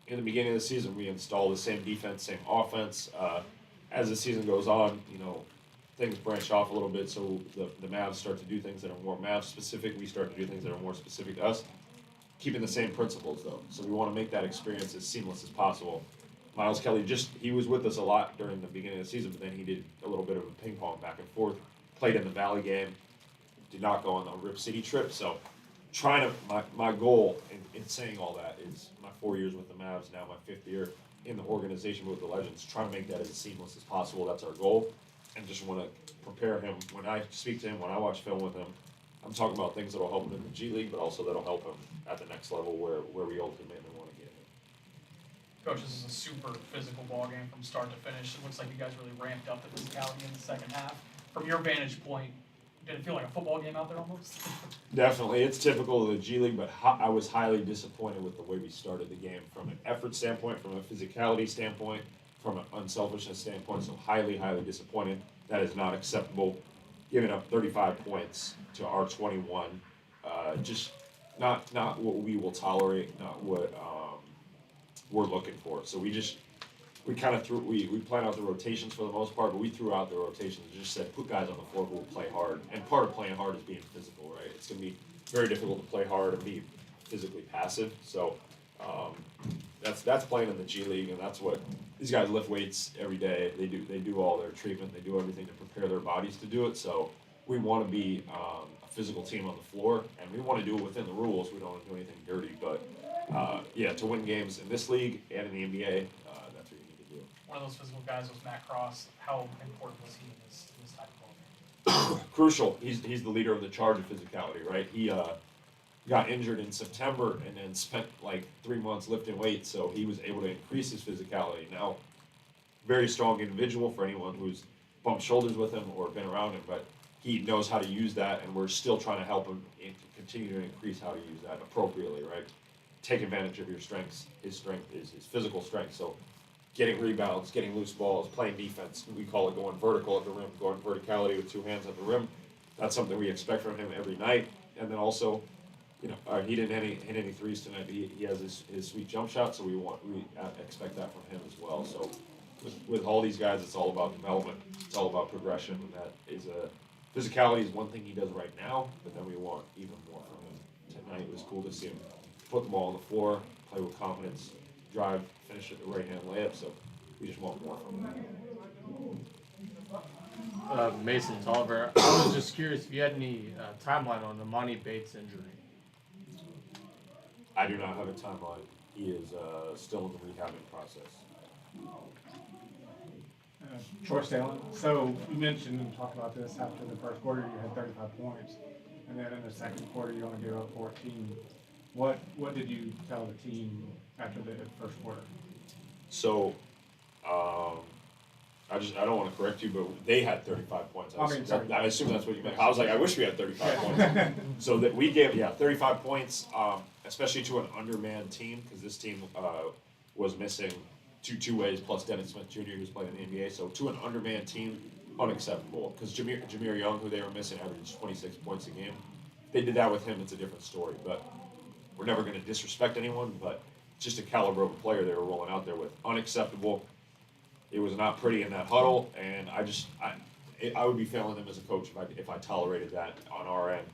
in the beginning of the season, we install the same defense, same offense. As the season goes on, things branch off a little bit. So the Mavs start to do things that are more Mavs specific. We start to do things that are more specific to us, keeping the same principles though. So we want to make that experience as seamless as possible. Miles Kelly he was with us a lot during the beginning of the season, but then he did a little bit of a ping pong back and forth. Played in the Valley game, did not go on the Rip City trip. So my goal in saying all that is my 4 years with the Mavs, now my fifth year in the organization with the Legends, trying to make that as seamless as possible. That's our goal, and just want to prepare him when I speak to him, when I watch film with him. I'm talking about things that'll help him in the G League, but also that'll help him at the next level where we ultimately want to get him. Coach, this is a super physical ball game from start to finish. It looks like you guys really ramped up the physicality in the second half. From your vantage point, did it feel like a football game out there almost? Definitely, it's typical of the G League, but I was highly disappointed with the way we started the game from an effort standpoint, from a physicality standpoint, from an unselfishness standpoint. So highly, highly disappointed. That is not acceptable. Giving up 35 points to our 21, just not what we will tolerate, not what we're looking for. So we kind of we planned out the rotations for the most part, but we threw out the rotations and just said put guys on the floor who will play hard. And part of playing hard is being physical, right? It's going to be very difficult to play hard and be physically passive. So that's playing in the G League, and that's what these guys lift weights every day. They do all their treatment. They do everything to prepare their bodies to do it. So we want to be a physical team on the floor, and we want to do it within the rules. We don't want to do anything dirty, but to win games in this league and in the NBA, that's what you need to do. One of those physical guys was Matt Cross. How important was he in this type of ball game? Crucial. He's the leader of the charge of physicality, right? He got injured in September and then spent like 3 months lifting weights, so he was able to increase his physicality. Now, very strong individual for anyone who's bumped shoulders with him or been around him, but he knows how to use that, and we're still trying to help him continue to increase how to use that appropriately, right? Take advantage of your strengths. His strength is his physical strength, so getting rebounds, getting loose balls, playing defense. We call it going vertical at the rim, going verticality with two hands at the rim. That's something we expect from him every night. And then also, he didn't hit any threes tonight. He has his sweet jump shot, so we expect that from him as well. So with all these guys, it's all about development. It's all about progression. And that is physicality is one thing he does right now, but then we want even more from him. Tonight it was cool to see him put the ball on the floor, play with confidence, drive, finish it the right-hand layup. So we just want more from him. Mason Tolliver, I was just curious if you had any timeline on the Monty Bates injury. I do not have a timeline. He is still in the rehabbing process. Troy Stalin. So you mentioned and talked about this after the first quarter, you had 35 points, and then in the second quarter, you only gave up 14. What did you tell the team after the first quarter? So, I don't want to correct you, but they had 35 points. I assume that's what you meant. I was like, I wish we had 35 points. So that we gave 35 points, especially to an undermanned team, because this team was missing two ways plus Dennis Smith Jr. who's playing in the NBA. So to an undermanned team, unacceptable. Because Jameer Young, who they were missing, averaged 26 points a game. If they did that with him, it's a different story. But we're never going to disrespect anyone, but just a caliber of a player they were rolling out there with. Unacceptable. It was not pretty in that huddle, and I would be failing them as a coach if I tolerated that on our end.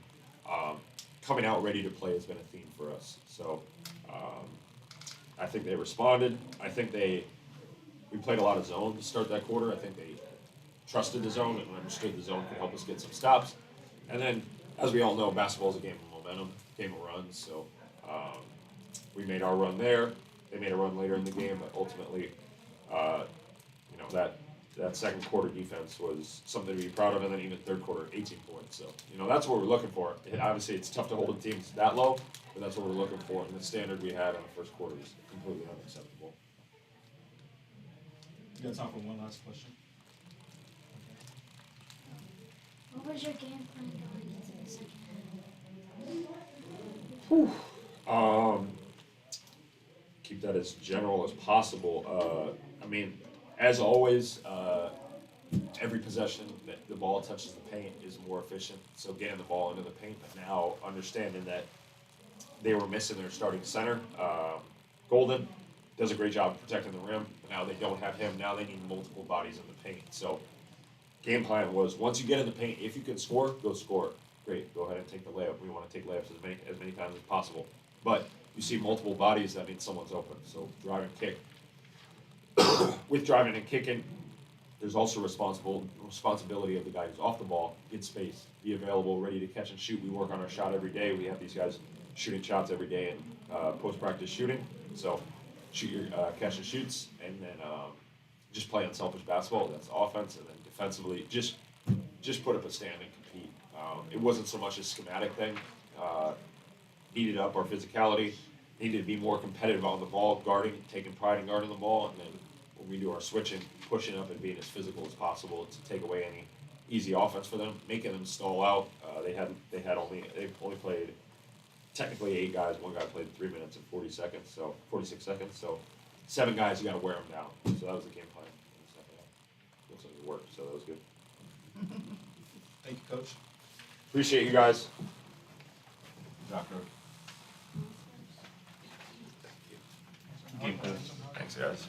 Coming out ready to play has been a theme for us. So I think they responded. I think we played a lot of zone to start that quarter. I think they trusted the zone and understood the zone could help us get some stops. And then, as we all know, basketball is a game of momentum, game of runs. So we made our run there. They made a run later in the game, but ultimately, that second quarter defense was something to be proud of, and then even third quarter, 18 points. So that's what we're looking for. Obviously, it's tough to hold teams that low, but that's what we're looking for. And the standard we had in the first quarter is completely unacceptable. You got time for one last question? What was your game plan going into the second half? Keep that as general as possible. As always, every possession that the ball touches the paint is more efficient. So getting the ball into the paint, but now understanding that they were missing their starting center, Golden. does a great job protecting the rim. But now they don't have him. Now they need multiple bodies in the paint. So game plan was once you get in the paint, if you can score, go score. Great, go ahead and take the layup. We want to take layups as many times as possible. But you see multiple bodies, that means someone's open. So drive and kick. With driving and kicking, there's also responsibility of the guy who's off the ball, get space, be available, ready to catch and shoot. We work on our shot every day. We have these guys shooting shots every day in post-practice shooting. So shoot your catch and shoots, and then just play unselfish basketball. That's offense, and then defensively, just put up a stand and compete. It wasn't so much a schematic thing. Needed up our physicality, needed to be more competitive on the ball, guarding, taking pride in guarding the ball, and then when we do our switching, pushing up and being as physical as possible to take away any easy offense for them, making them stall out. They only played technically 8 guys. One guy played 3 minutes and 46 seconds. So 7 guys, you got to wear them down. So that was the game plan. Looks like it worked. So that was good. Thank you, Coach. Appreciate you guys. Doctor. Thanks, guys.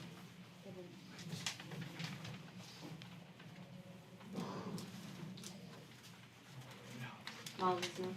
Miles is next.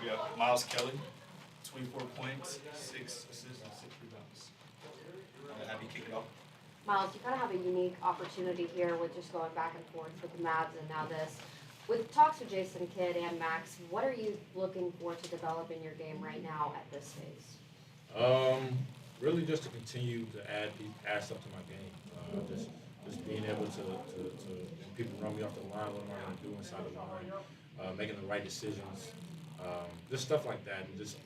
We have Miles Kelly, 24 points, 6 assists, and 6 rebounds. I'm gonna have you kick it off. Miles, you kind of have a unique opportunity here with just going back and forth with the Mavs and now this. With talks with Jason Kidd and Max, what are you looking for to develop in your game right now at this phase? Really just to continue to add stuff to my game. Just being able to when people run me off the line, what am I going to do inside the line? Making the right decisions. Just stuff like that, and just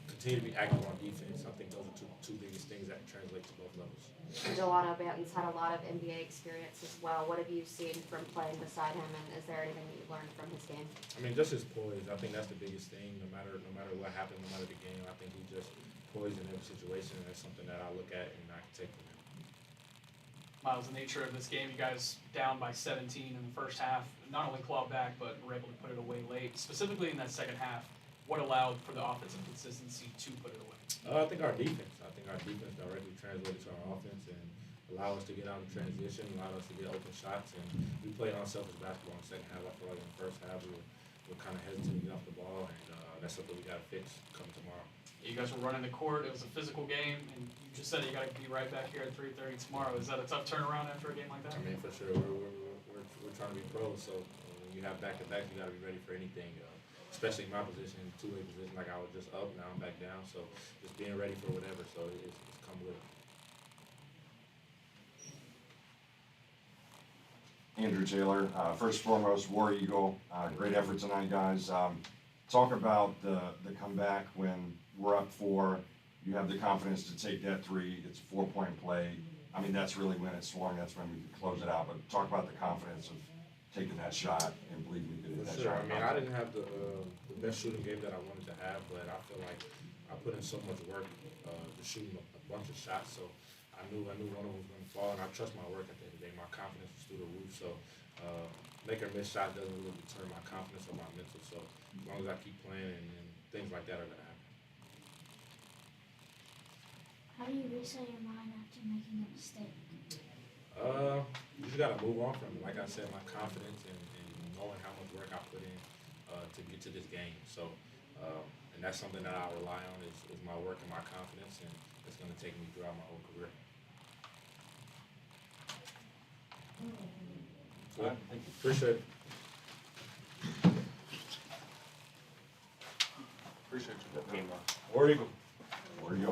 continue to be active on defense. I think those are two biggest things that translate to both levels. Delano Banton's had a lot of NBA experience as well. What have you seen from playing beside him, and is there anything that you've learned from his game? I mean, just his poise. I think that's the biggest thing. No matter what happens, no matter the game, I think he's just poised in every situation, and that's something that I look at and I can take from him. Miles, the nature of this game, you guys down by 17 in the first half, not only clawed back, but were able to put it away late. Specifically in that second half, what allowed for the offensive consistency to put it away? I think our defense. Directly translated to our offense and allow us to get out in transition, allow us to get open shots, and we played unselfish basketball in the second half. I feel like in the first half we we're kind of hesitant to get off the ball, and that's something we got to fix coming tomorrow. You guys were running the court. It was a physical game, and you just said you got to be right back here at 3:30 tomorrow. Is that a tough turnaround after a game like that? I mean, for sure, we're trying to be pros, so when you have back-to-back, you got to be ready for anything. Especially in my position, two-way position, like I was just up, now I'm back down, so just being ready for whatever. So it's come with it. Andrew Taylor, first and foremost, War Eagle, great effort tonight, guys. Talk about the comeback when we're up 4, you have the confidence to take that 3, it's a 4-point play. I mean, that's really when it swung, that's when we could close it out, but talk about the confidence of taking that shot and believing we could hit that Sure. shot. I mean, I didn't have the best shooting game that I wanted to have, but I feel like I put in so much work to shooting a bunch of shots, so I knew one of them was going to fall, and I trust my work at the end of the day. My confidence was through the roof, so make or miss shot doesn't really deter my confidence or my mental. So as long as I keep playing and things like that are going to happen. How do you reset your mind after making a mistake? You just got to move on from it. Like I said, my confidence and knowing how much work I put in to get to this game. So, and that's something that I rely on is my work and my confidence, and it's going to take me throughout my whole career. So, appreciate it. Appreciate you. War Eagle. War Eagle.